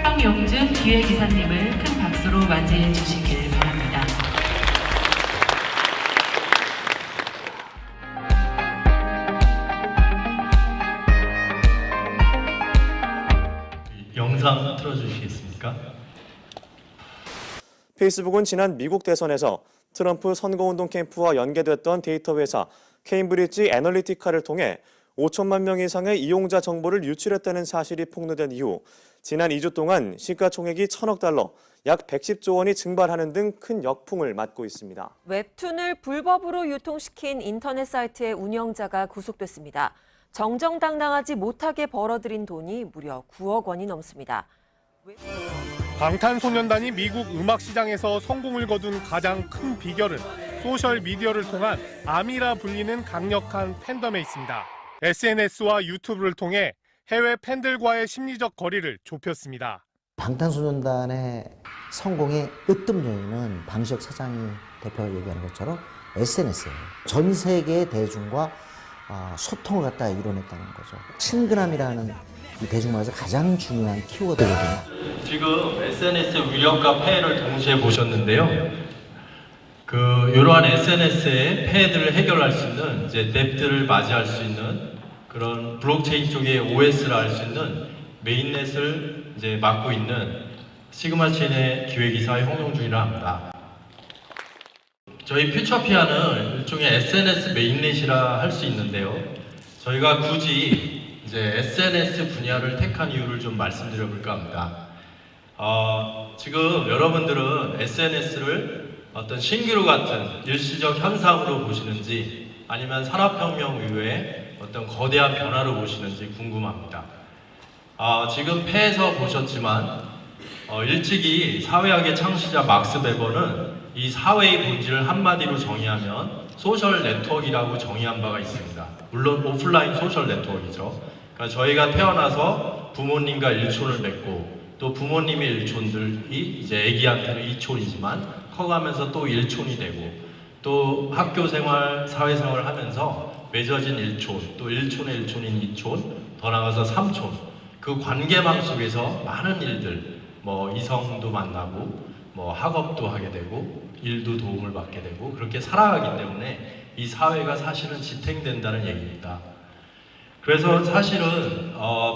황용준 기획이사님을 큰 박수로 맞이해 주시길 바랍니다. 영상 틀어주시겠습니까? 페이스북은 지난 미국 대선에서 트럼프 선거운동 캠프와 연계됐던 데이터 회사 케임브리지 애널리티카를 통해 5천만 명 이상의 이용자 정보를 유출했다는 사실이 폭로된 이후 지난 2주 동안 시가총액이 1,000억 달러, 약 110조 원이 증발하는 등 큰 역풍을 맞고 있습니다. 웹툰을 불법으로 유통시킨 인터넷 사이트의 운영자가 구속됐습니다. 정정당당하지 못하게 벌어들인 돈이 무려 9억 원이 넘습니다. 방탄소년단이 미국 음악 시장에서 성공을 거둔 가장 큰 비결은 소셜미디어를 통한 아미라 불리는 강력한 팬덤에 있습니다. SNS와 유튜브를 통해 해외 팬들과의 심리적 거리를 좁혔습니다. 방탄소년단의 성공의 으뜸 요인은 방시혁 사장이 대표가 얘기하는 것처럼 SNS예요. 전 세계의 대중과 소통을 갖다 이뤄냈다는 거죠. 친근함이라는 이 대중문화에서 가장 중요한 키워드거든요. 지금 SNS 위력과 폐해를 동시에 보셨는데요. 이러한 SNS의 폐해들을 해결할 수 있는 이제 뎁들을 맞이할 수 있는 그런 블록체인 쪽의 OS를 알 수 있는 메인넷을 이제 맡고 있는 시그마 체인의 기획이사의 홍용준이라 합니다. 저희 퓨처피아는 일종의 SNS 메인넷이라 할 수 있는데요. 저희가 굳이 이제 SNS 분야를 택한 이유를 좀 말씀드려 볼까 합니다. 지금 여러분들은 SNS를 어떤 신기루 같은 일시적 현상으로 보시는지 아니면 산업혁명 이후에 어떤 거대한 변화로 보시는지 궁금합니다. 지금 폐에서 보셨지만 일찍이 사회학의 창시자 막스 베버는 이 사회의 본질을 한마디로 정의하면 소셜 네트워크라고 정의한 바가 있습니다. 물론 오프라인 소셜 네트워크이죠. 그러니까 저희가 태어나서 부모님과 일촌을 맺고 또 부모님의 일촌들이 이제 애기한테는 이촌이지만 커가면서 또 일촌이 되고 또 학교 생활, 사회생활을 하면서 맺어진 일촌, 또 일촌의 일촌인 이촌, 더 나아가서 삼촌, 그 관계망 속에서 많은 일들, 뭐 이성도 만나고 뭐 학업도 하게 되고 일도 도움을 받게 되고 그렇게 살아가기 때문에 이 사회가 사실은 지탱된다는 얘기입니다. 그래서 사실은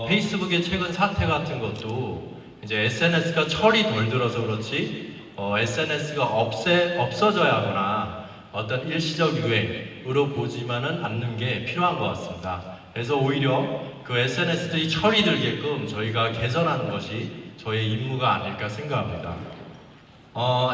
페이스북의 최근 사태 같은 것도 이제 SNS가 철이 덜 들어서 그렇지 SNS가 없어져야 하거나 어떤 일시적 유행으로 보지만은 않는 게 필요한 것 같습니다. 그래서 오히려 그 SNS들이 철이 들게끔 저희가 개선하는 것이 저의 임무가 아닐까 생각합니다.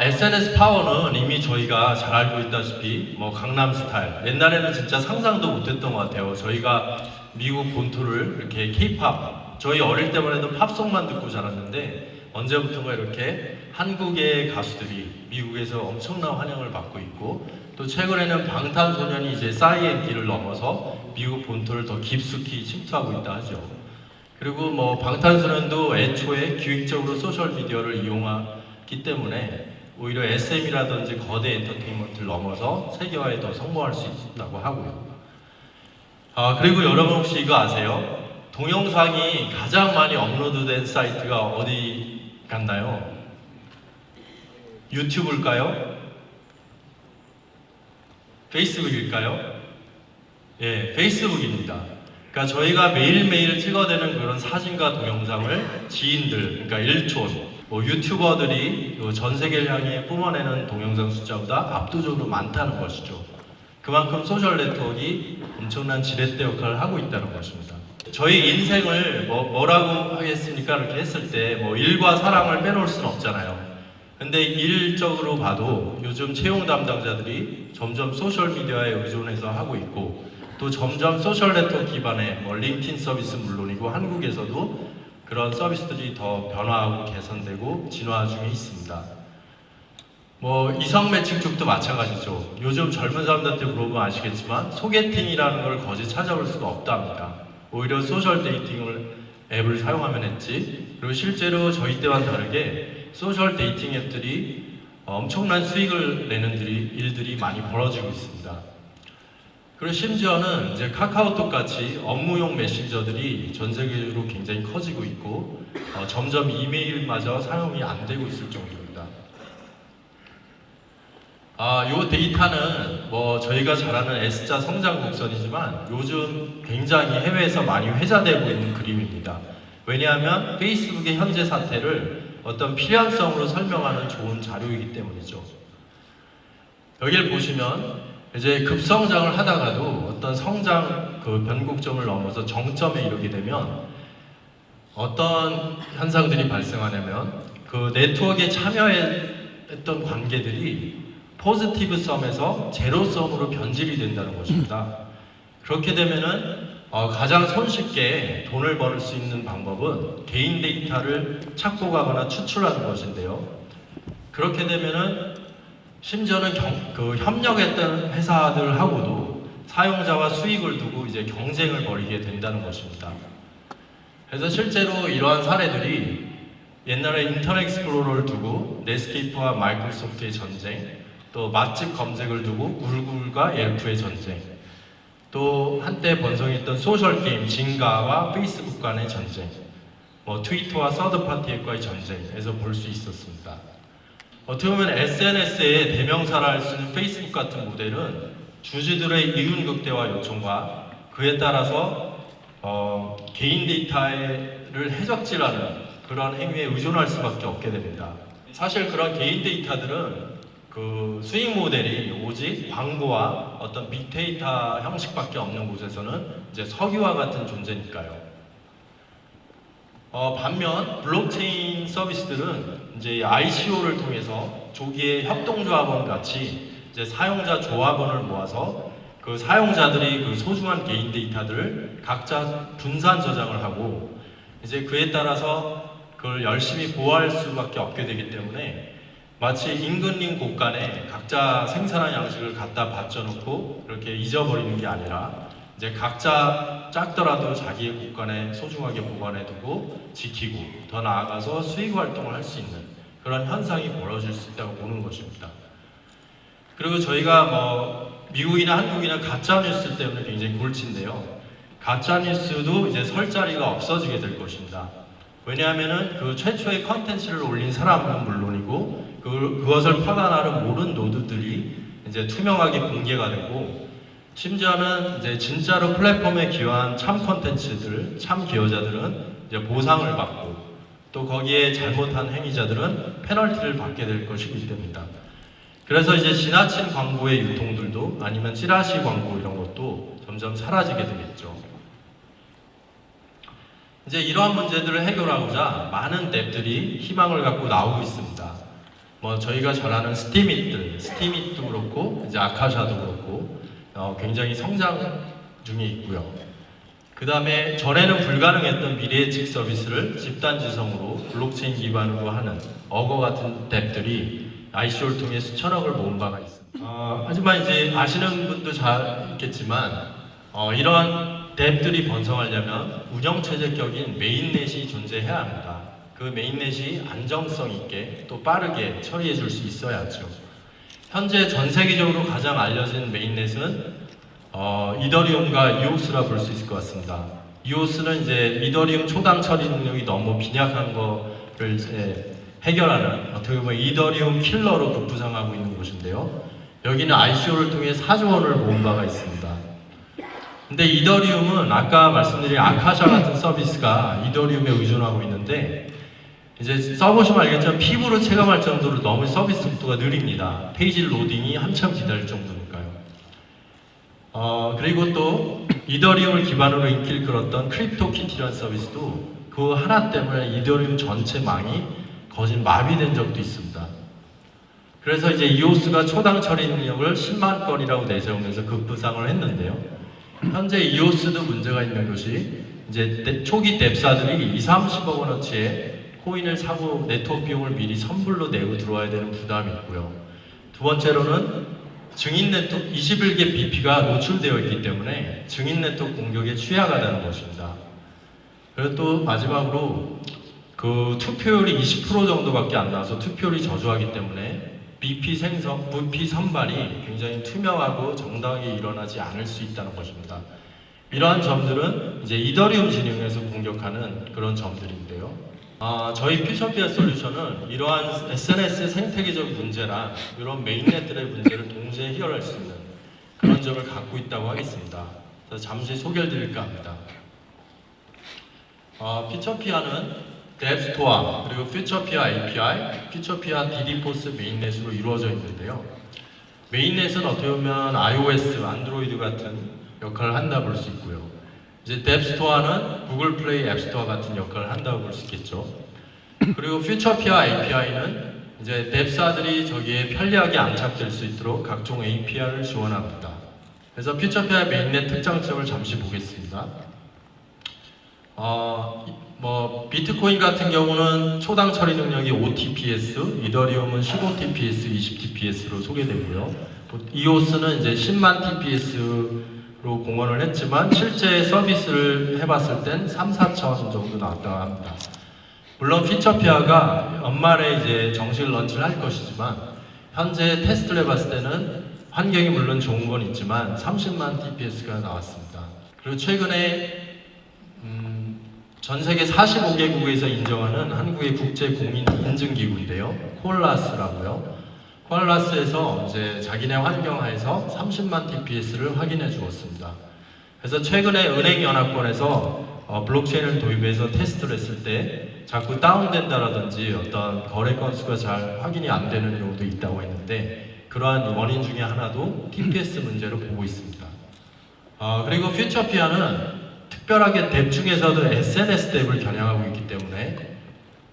SNS 파워는 이미 저희가 잘 알고 있다시피 뭐 강남스타일, 옛날에는 진짜 상상도 못했던 것 같아요. 저희가 미국 본토를 이렇게 K-팝, 저희 어릴 때만 해도 팝송만 듣고 자랐는데 언제부턴가 이렇게 한국의 가수들이 미국에서 엄청난 환영을 받고 있고 또 최근에는 방탄소년이 이제 싸이의 길을 넘어서 미국 본토를 더 깊숙이 침투하고 있다 하죠. 그리고 뭐 방탄소년도 애초에 기획적으로 소셜미디어를 이용하기 때문에 오히려 SM이라든지 거대 엔터테인먼트를 넘어서 세계화에 더 성공할 수 있다고 하고요. 그리고 여러분 혹시 이거 아세요? 동영상이 가장 많이 업로드된 사이트가 어디 같나요? 유튜브일까요? 페이스북일까요? 예, 페이스북입니다. 그러니까 저희가 매일매일 찍어내는 그런 사진과 동영상을 지인들, 그러니까 일촌, 뭐 유튜버들이 전 세계를 향해 뿜어내는 동영상 숫자보다 압도적으로 많다는 것이죠. 그만큼 소셜 네트워크가 엄청난 지렛대 역할을 하고 있다는 것입니다. 저희 인생을 뭐라고 하겠습니까? 이렇게 했을 때 뭐 일과 사랑을 빼놓을 수는 없잖아요. 근데 일적으로 봐도 요즘 채용 담당자들이 점점 소셜미디어에 의존해서 하고 있고 또 점점 소셜 네트워크 기반의 뭐 링크인 서비스 물론이고 한국에서도 그런 서비스들이 더 변화하고 개선되고 진화 중에 있습니다. 뭐 이성 매칭 쪽도 마찬가지죠. 요즘 젊은 사람들한테 물어보면 아시겠지만 소개팅이라는 걸 거의 찾아볼 수가 없답니다. 오히려 소셜 데이팅을 앱을 사용하면 했지. 그리고 실제로 저희 때와는 다르게 소셜 데이팅 앱들이 엄청난 수익을 내는 일들이 많이 벌어지고 있습니다. 그리고 심지어는 이제 카카오톡 같이 업무용 메신저들이 전 세계적으로 굉장히 커지고 있고 점점 이메일마저 사용이 안 되고 있을 정도입니다. 이 데이터는 저희가 잘 아는 S자 성장 곡선이지만 요즘 굉장히 해외에서 많이 회자되고 있는 그림입니다. 왜냐하면 페이스북의 현재 사태를 어떤 필연성으로 설명하는 좋은 자료이기 때문이죠. 여기를 보시면 이제 급성장을 하다가도 어떤 성장 변곡점을 넘어서 정점에 이르게 되면 어떤 현상들이 발생하냐면 그 네트워크에 참여했던 관계들이 포지티브 썸에서 제로 썸으로 변질이 된다는 것입니다. 그렇게 되면은 가장 손쉽게 돈을 벌 수 있는 방법은 개인 데이터를 착복하거나 추출하는 것인데요. 그렇게 되면은 심지어는 협력했던 회사들하고도 사용자와 수익을 두고 이제 경쟁을 벌이게 된다는 것입니다. 그래서 실제로 이러한 사례들이 옛날에 인터넷 익스플로러를 두고 넷스케이프와 마이크로소프트의 전쟁, 또 맛집 검색을 두고 구글과 옐프의 전쟁, 또 한때 번성했던 소셜게임 진가와 페이스북 간의 전쟁, 트위터와 서드파티 앱과의 전쟁에서 볼 수 있었습니다. 어떻게 보면 SNS의 대명사라 할 수 있는 페이스북 같은 모델은 주주들의 이윤극대화 요청과 그에 따라서 개인 데이터를 해적질하는 그런 행위에 의존할 수밖에 없게 됩니다. 사실 그런 개인 데이터들은 그 수익 모델이 오직 광고와 어떤 빅데이터 형식밖에 없는 곳에서는 이제 석유와 같은 존재니까요. 반면 블록체인 서비스들은 이제 ICO를 통해서 조기에 협동조합원 같이 이제 사용자 조합원을 모아서 그 사용자들이 그 소중한 개인 데이터들을 각자 분산 저장을 하고 이제 그에 따라서 그걸 열심히 보호할 수밖에 없게 되기 때문에 마치 임금님 곳간에 각자 생산한 양식을 갖다 받쳐놓고 그렇게 잊어버리는 게 아니라 이제 각자 작더라도 자기의 곳간에 소중하게 보관해두고 지키고 더 나아가서 수익 활동을 할 수 있는 그런 현상이 벌어질 수 있다고 보는 것입니다. 그리고 저희가 미국이나 한국이나 가짜 뉴스 때문에 굉장히 골치인데요. 가짜 뉴스도 이제 설 자리가 없어지게 될 것입니다. 왜냐하면은 그 최초의 컨텐츠를 올린 사람은 물론이고 그것을 파단하는 모든 노드들이 이제 투명하게 공개가 되고 심지어는 이제 진짜로 플랫폼에 기여한 참 컨텐츠들, 참 기여자들은 이제 보상을 받고 또 거기에 잘못한 행위자들은 페널티를 받게 될 것이기 때문입니다. 그래서 이제 지나친 광고의 유통들도 아니면 찌라시 광고 이런 것도 점점 사라지게 되겠죠. 이제 이러한 문제들을 해결하고자 많은 앱들이 희망을 갖고 나오고 있습니다. 저희가 잘 아는 스팀잇도 그렇고 이제 아카샤도 그렇고 굉장히 성장 중에 있고요. 그 다음에 전에는 불가능했던 미래예측 서비스를 집단지성으로 블록체인 기반으로 하는 어거 같은 앱들이 ICO를 통해 수천억을 모은 바가 있습니다. 하지만 이제 아시는 분도 잘 있겠지만 이러한 앱들이 번성하려면 운영체제격인 메인넷이 존재해야 합니다. 그 메인넷이 안정성 있게 또 빠르게 처리해 줄 수 있어야죠. 현재 전 세계적으로 가장 알려진 메인넷은 이더리움과 이오스라 볼 수 있을 것 같습니다. 이오스는 이제 이더리움 초당 처리 능력이 너무 빈약한 거를 이제 해결하는 어떻게 보면 이더리움 킬러로 급부상하고 있는 곳인데요. 여기는 ICO를 통해 4조 원을 모은 바가 있습니다. 근데 이더리움은 아까 말씀드린 아카샤 같은 서비스가 이더리움에 의존하고 있는데 이제 써보시면 알겠지만 피부로 체감할 정도로 너무 서비스 속도가 느립니다. 페이지 로딩이 한참 기다릴 정도니까요. 그리고 또 이더리움을 기반으로 인기를 끌었던 크립토키티라는 서비스도 그 하나 때문에 이더리움 전체 망이 거진 마비된 적도 있습니다. 그래서 이제 이오스가 초당 처리 능력을 10만 건이라고 내세우면서 급부상을 했는데요. 현재 이오스도 문제가 있는 것이 이제 초기 뎁사들이 20-30억 원어치의 코인을 사고 네트워크 비용을 미리 선불로 내고 들어와야 되는 부담이 있고요. 두 번째로는 증인 네트워크 21개 BP가 노출되어 있기 때문에 증인 네트워크 공격에 취약하다는 것입니다. 그리고 또 마지막으로 그 투표율이 20% 정도밖에 안 나와서 투표율이 저조하기 때문에 BP 선발이 굉장히 투명하고 정당하게 일어나지 않을 수 있다는 것입니다. 이러한 점들은 이제 이더리움 진영에서 공격하는 그런 점들인데요. 저희 퓨처피아 솔루션은 이러한 SNS 생태계적 문제랑 이런 메인넷들의 문제를 동시에 해결할 수 있는 그런 점을 갖고 있다고 하겠습니다. 그래서 잠시 소개를 드릴까 합니다. 퓨처피아는 앱스토어 그리고 퓨처피아 API, 퓨처피아 DD포스 메인넷으로 이루어져 있는데요. 메인넷은 어떻게 보면 iOS, 안드로이드 같은 역할을 한다고 볼 수 있고요. 이제 앱스토어는 구글 플레이 앱스토어 같은 역할을 한다고 볼 수 있겠죠. 그리고 퓨처피아 API는 이제 앱사들이 저기에 편리하게 안착될 수 있도록 각종 API를 지원합니다. 그래서 퓨처피아 메인넷 특장점을 잠시 보겠습니다. 비트코인 같은 경우는 초당 처리 능력이 5TPS, 이더리움은 15TPS, 20TPS로 소개되고요. EOS는 이제 10만 TPS로 공언을 했지만 실제 서비스를 해봤을 땐 3, 4천 정도 나왔다고 합니다. 물론 퓨처피아가 연말에 이제 정식 런치를 할 것이지만 현재 테스트를 해봤을 때는 환경이 물론 좋은 건 있지만 30만 TPS가 나왔습니다. 그리고 최근에 전 세계 45개국에서 인정하는 한국의 국제 공인 인증 기구인데요. 콜라스라고요. 콜라스에서 이제 자기네 환경하에서 30만 TPS를 확인해 주었습니다. 그래서 최근에 은행연합권에서 블록체인을 도입해서 테스트를 했을 때 자꾸 다운된다라든지 어떤 거래 건수가 잘 확인이 안 되는 경우도 있다고 했는데 그러한 원인 중에 하나도 TPS 문제로 보고 있습니다. 그리고 퓨처피아는 특별하게 앱 중에서도 SNS 앱을 겨냥하고 있기 때문에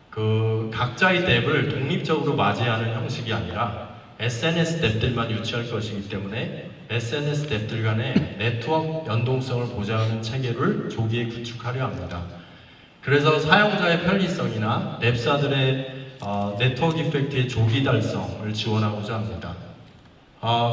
그 각자의 앱을 독립적으로 맞이하는 형식이 아니라 SNS 앱들만 유치할 것이기 때문에 SNS 앱들 간의 네트워크 연동성을 보장하는 체계를 조기에 구축하려 합니다. 그래서 사용자의 편리성이나 앱사들의 네트워크 이펙트의 조기 달성을 지원하고자 합니다.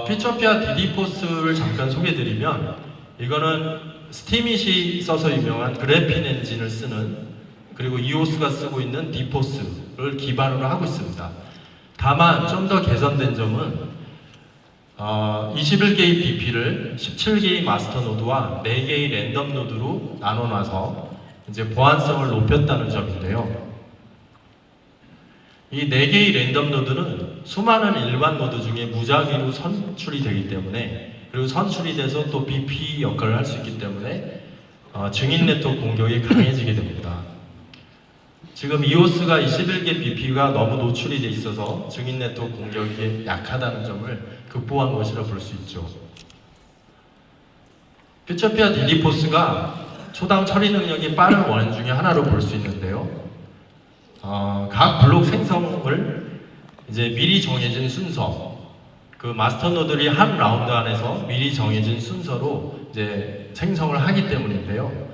퓨처피아 DD포스를 잠깐 소개해드리면 이거는 스티밋이 써서 유명한 그래핀 엔진을 쓰는 그리고 EOS가 쓰고 있는 디포스를 기반으로 하고 있습니다. 다만 좀 더 개선된 점은 21개의 BP를 17개의 마스터 노드와 4개의 랜덤 노드로 나눠놔서 이제 보안성을 높였다는 점인데요. 이 4개의 랜덤 노드는 수많은 일반 노드 중에 무작위로 선출이 되기 때문에 그리고 선출이 돼서 또 BP 역할을 할 수 있기 때문에 증인 네트워크 공격이 강해지게 됩니다. 지금 EOS가 21개 BP가 너무 노출이 돼 있어서 증인 네트워크 공격이 약하다는 점을 극복한 것이라 볼 수 있죠. 퓨처피아 DD포스가 초당 처리 능력이 빠른 원인 중에 하나로 볼 수 있는데요. 각 블록 생성을 이제 미리 정해진 순서 그 마스터 노드들이 한 라운드 안에서 미리 정해진 순서로 이제 생성을 하기 때문인데요.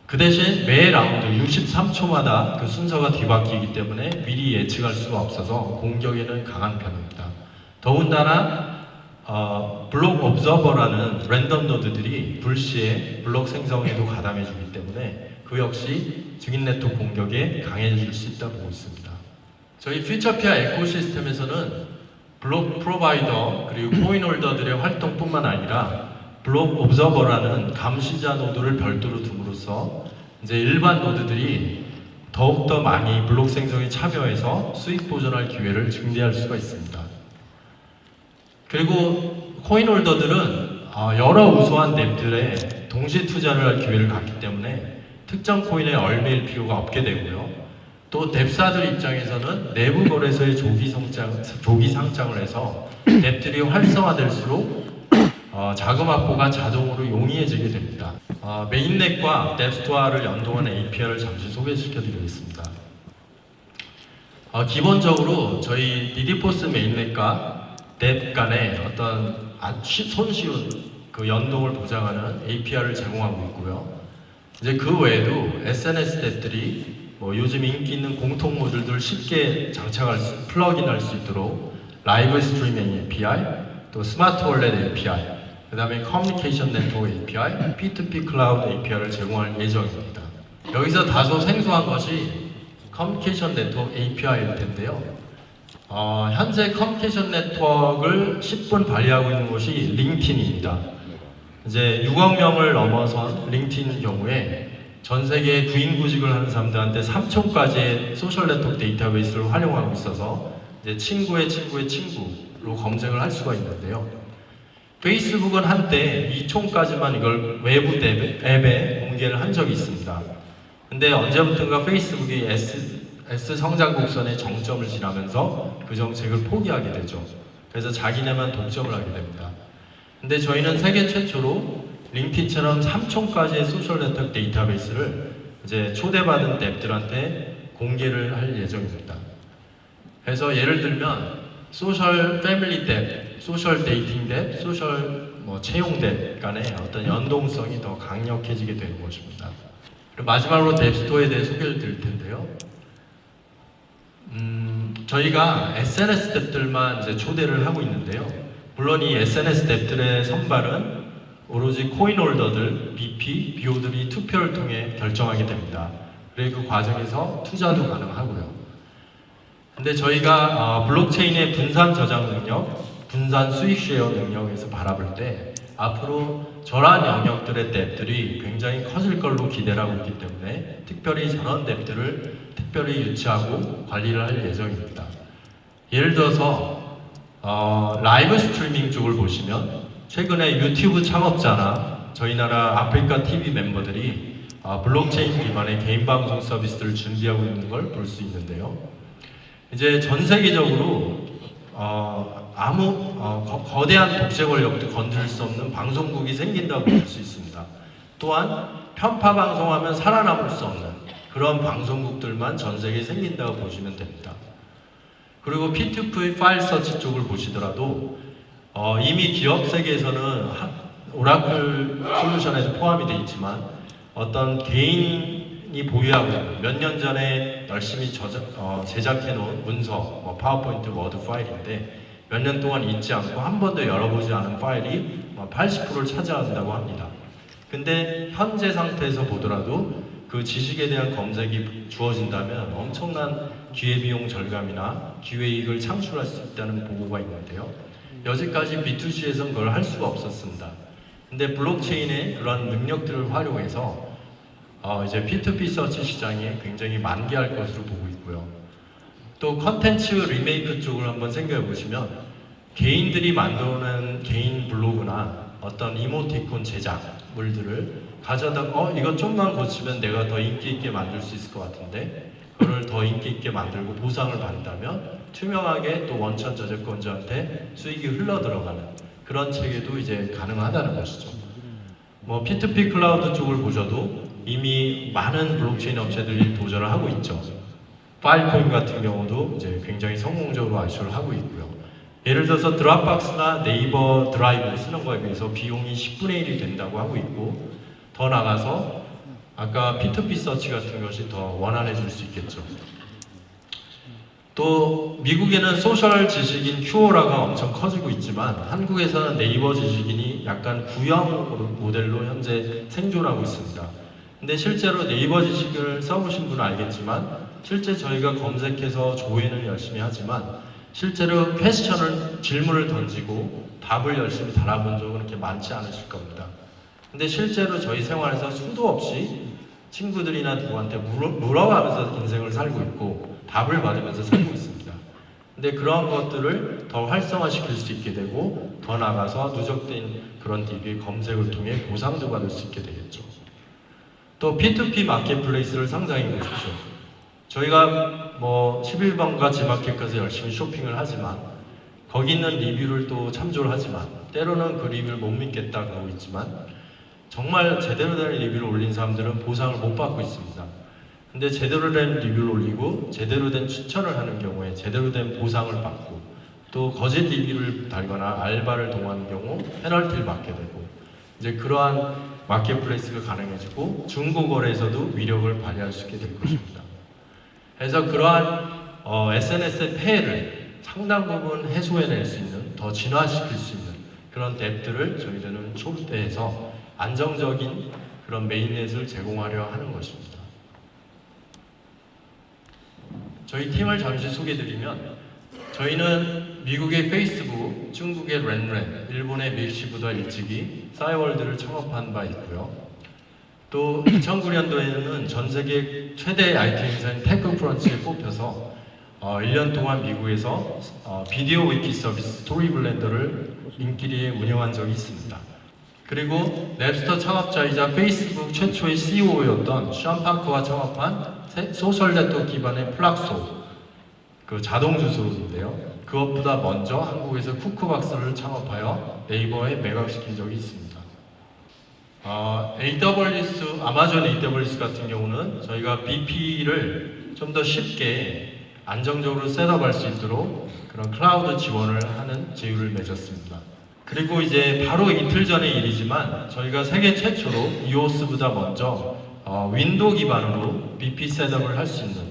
그 대신 매 라운드 63초마다 그 순서가 뒤바뀌기 때문에 미리 예측할 수가 없어서 공격에는 강한 편입니다. 더군다나 블록 옵저버라는 랜덤 노드들이 불시에 블록 생성에도 가담해주기 때문에 그 역시 증인 네트워크 공격에 강해질 수 있다고 보고 있습니다. 저희 퓨처피아 에코시스템에서는 블록 프로바이더 그리고 코인 홀더들의 활동뿐만 아니라 블록 옵저버라는 감시자 노드를 별도로 둠으로써 이제 일반 노드들이 더욱더 많이 블록 생성에 참여해서 수익 보존할 기회를 증대할 수가 있습니다. 그리고 코인 홀더들은 여러 우수한 앱들에 동시 투자를 할 기회를 갖기 때문에 특정 코인에 얽매일 필요가 없게 되고요. 또 앱사들 입장에서는 내부 거래소에 조기 상장을 해서 앱들이 활성화될수록 자금 확보가 자동으로 용이해지게 됩니다. 메인넷과 앱스토어를 연동하는 API를 잠시 소개시켜드리겠습니다. 기본적으로 저희 DD포스 메인넷과 앱 간의 어떤 손쉬운 그 연동을 보장하는 API를 제공하고 있고요. 이제 그 외에도 SNS 앱들이 요즘 인기 있는 공통 모듈들 쉽게 플러그인할 수 있도록 라이브 스트리밍 API, 또 스마트 월렛 API, 그 다음에 커뮤니케이션 네트워크 API, P2P 클라우드 API를 제공할 예정입니다. 여기서 다소 생소한 것이 커뮤니케이션 네트워크 API일 텐데요. 현재 커뮤니케이션 네트워크를 10분 관리하고 있는 곳이 링틴입니다. 이제 6억 명을 넘어선 링틴 경우에 전 세계 구인구직을 하는 사람들한테 3,000가지의 소셜 네트워크 데이터베이스를 활용하고 있어서 이제 친구의 친구의 친구로 검색을 할 수가 있는데요. 페이스북은 한때 2,000까지만 이걸 외부 앱에 공개를 한 적이 있습니다. 근데 언제부턴가 페이스북이 S 성장 곡선의 정점을 지나면서 그 정책을 포기하게 되죠. 그래서 자기네만 독점을 하게 됩니다. 근데 저희는 세계 최초로 링크드인처럼 3,000가지의 소셜 네트워크 데이터베이스를 이제 초대받은 앱들한테 공개를 할 예정입니다. 그래서 예를 들면 소셜 패밀리 앱, 소셜 데이팅 앱, 소셜 채용 앱 간의 어떤 연동성이 더 강력해지게 되는 것입니다. 그리고 마지막으로 앱스토어에 대해 소개를 드릴 텐데요. 저희가 SNS 앱들만 이제 초대를 하고 있는데요. 물론 이 SNS 앱들의 선발은 오로지 코인홀더들, BP, BO들이 투표를 통해 결정하게 됩니다. 그리고 그 과정에서 투자도 가능하고요. 근데 저희가 블록체인의 분산 저장 능력, 분산 수익 쉐어 능력에서 바라볼 때 앞으로 저러한 영역들의 앱들이 굉장히 커질 걸로 기대를 하고 있기 때문에 특별히 저런 앱들을 특별히 유치하고 관리를 할 예정입니다. 예를 들어서 라이브 스트리밍 쪽을 보시면 최근에 유튜브 창업자나 저희 나라 아프리카 TV 멤버들이 블록체인 기반의 개인 방송 서비스를 준비하고 있는 걸 볼 수 있는데요. 이제 전 세계적으로 거대한 독재 권력도 건드릴 수 없는 방송국이 생긴다고 볼 수 있습니다. 또한 편파 방송하면 살아남을 수 없는 그런 방송국들만 전 세계에 생긴다고 보시면 됩니다. 그리고 P2P 파일 서치 쪽을 보시더라도 이미 기업 세계에서는 오라클 솔루션에도 포함이 되어 있지만 어떤 개인이 보유하고 있는 몇 년 전에 열심히 제작해 놓은 문서, 파워포인트, 워드 파일인데 몇 년 동안 잊지 않고 한 번도 열어보지 않은 파일이 80%를 차지한다고 합니다. 근데 현재 상태에서 보더라도 그 지식에 대한 검색이 주어진다면 엄청난 기회비용 절감이나 기회이익을 창출할 수 있다는 보고가 있는데요. 여지까지 B2C에서는 그걸 할 수가 없었습니다. 근데 블록체인의 그런 능력들을 활용해서 이제 P2P 서치 시장이 굉장히 만개할 것으로 보고 있고요. 또 컨텐츠 리메이크 쪽을 한번 생각해 보시면 개인들이 만들어낸 개인 블로그나 어떤 이모티콘 제작물들을 가져다가 이거 좀만 고치면 내가 더 인기 있게 만들 수 있을 것 같은데 그걸 더 인기 있게 만들고 보상을 받는다면 투명하게 또 원천 저작권자한테 수익이 흘러 들어가는 그런 체계도 이제 가능하다는 것이죠. P2P 클라우드 쪽을 보셔도 이미 많은 블록체인 업체들이 도전을 하고 있죠. 파일코인 같은 경우도 이제 굉장히 성공적으로 ICO를 하고 있고요. 예를 들어서 드랍박스나 네이버 드라이브 쓰는 거에 비해서 비용이 10분의 1이 된다고 하고 있고 더 나가서 아까 P2P 서치 같은 것이 더 원활해질 수 있겠죠. 또 미국에는 소셜 지식인 큐오라가 엄청 커지고 있지만 한국에서는 네이버 지식인이 약간 구형 모델로 현재 생존하고 있습니다. 근데 실제로 네이버 지식을 써보신 분은 알겠지만 실제 저희가 검색해서 조회는 열심히 하지만 실제로 질문을 던지고 답을 열심히 달아본 적은 그렇게 많지 않으실 겁니다. 근데 실제로 저희 생활에서 수도 없이 친구들이나 누구한테 물어가면서 인생을 살고 있고 답을 받으면서 살고 있습니다. 근데 그런 것들을 더 활성화시킬 수 있게 되고 더 나아가서 누적된 그런 DB의 검색을 통해 보상도 받을 수 있게 되겠죠. 또 P2P 마켓플레이스를 상상해 보십시오. 저희가 11번가 지마켓 가서 열심히 쇼핑을 하지만 거기 있는 리뷰를 또 참조를 하지만 때로는 그 리뷰를 못 믿겠다 그러고 있지만 정말 제대로 된 리뷰를 올린 사람들은 보상을 못 받고 있습니다. 근데 제대로 된 리뷰를 올리고 제대로 된 추천을 하는 경우에 제대로 된 보상을 받고 또 거짓 리뷰를 달거나 알바를 동원하는 경우 페널티를 받게 되고 이제 그러한 마켓플레이스가 가능해지고 중고거래에서도 위력을 발휘할 수 있게 될 것입니다. 그래서 그러한 SNS의 폐해를 상당 부분 해소해낼 수 있는 더 진화시킬 수 있는 그런 앱들을 저희들은 초대해서 안정적인 그런 메인넷을 제공하려 하는 것입니다. 저희 팀을 잠시 소개해드리면 저희는 미국의 페이스북, 중국의 렌렌, 일본의 밀시부다 일찍이 싸이월드를 창업한 바 있고요. 또 2009년도에는 전 세계 최대 IT 행사인 테크크런치에 뽑혀서 1년 동안 미국에서 비디오 위키 서비스 스토리 블렌더를 인기리에 운영한 적이 있습니다. 그리고 랩스터 창업자이자 페이스북 최초의 CEO였던 션 파커가 창업한 소셜 네트워크 기반의 플락소, 그 자동 주소인데요. 그것보다 먼저 한국에서 쿠크박스를 창업하여 네이버에 매각시킨 적이 있습니다. 아마존 AWS 같은 경우는 저희가 BP를 좀 더 쉽게 안정적으로 셋업할 수 있도록 그런 클라우드 지원을 하는 제휴를 맺었습니다. 그리고 이제 바로 이틀 전의 일이지만 저희가 세계 최초로 EOS보다 먼저 윈도우 기반으로 BP 셋업을 할 수 있는,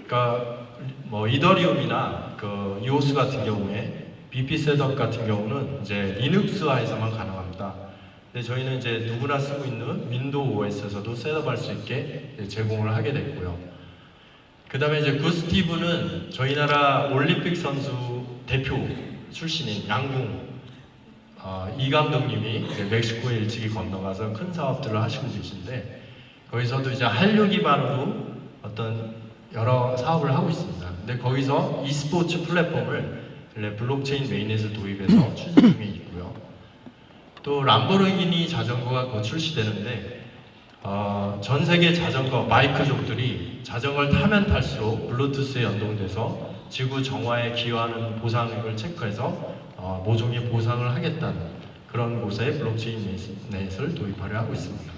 그러니까 뭐 이더리움이나 그 EOS 같은 경우에 BP 셋업 같은 경우는 이제 리눅스화에서만 가능합니다. 근데 저희는 이제 누구나 쓰고 있는 윈도우 OS에서도 셋업할 수 있게 제공을 하게 됐고요. 그 다음에 이제 구스티브는 저희 나라 올림픽 선수 대표 출신인 양궁 이 감독님이 이제 멕시코에 일찍이 건너가서 큰 사업들을 하시고 계신데, 거기서도 이제 한류 기반으로 어떤 여러 사업을 하고 있습니다. 근데 거기서 e스포츠 플랫폼을 블록체인 메인넷에 도입해서 추진 중에 있고요. 또 람보르기니 자전거가 곧 출시되는데 전 세계 자전거 마이크족들이 자전거를 타면 탈수록 블루투스에 연동돼서 지구 정화에 기여하는 보상액을 체크해서 모종의 보상을 하겠다는 그런 곳에 블록체인 넷을 도입하려 하고 있습니다.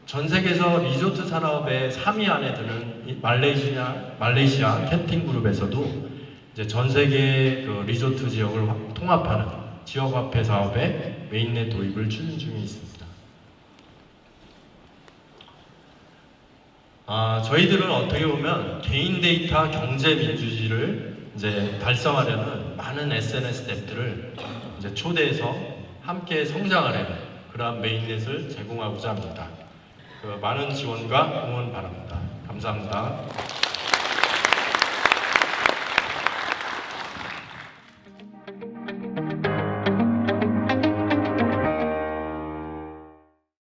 전 세계에서 리조트 산업의 3위 안에 드는 말레이시아 캠핑 그룹에서도 이제 전 세계 그 리조트 지역을 통합하는 지역화폐 사업의 메인넷 도입을 추진 중에 있습니다. 저희들은 어떻게 보면 개인 데이터 경제 민주주의를 이제 달성하려는 많은 SNS 앱들을 이제 초대해서 함께 성장하려는 그러한 메인넷을 제공하고자 합니다. 많은 지원과 응원 바랍니다. 감사합니다.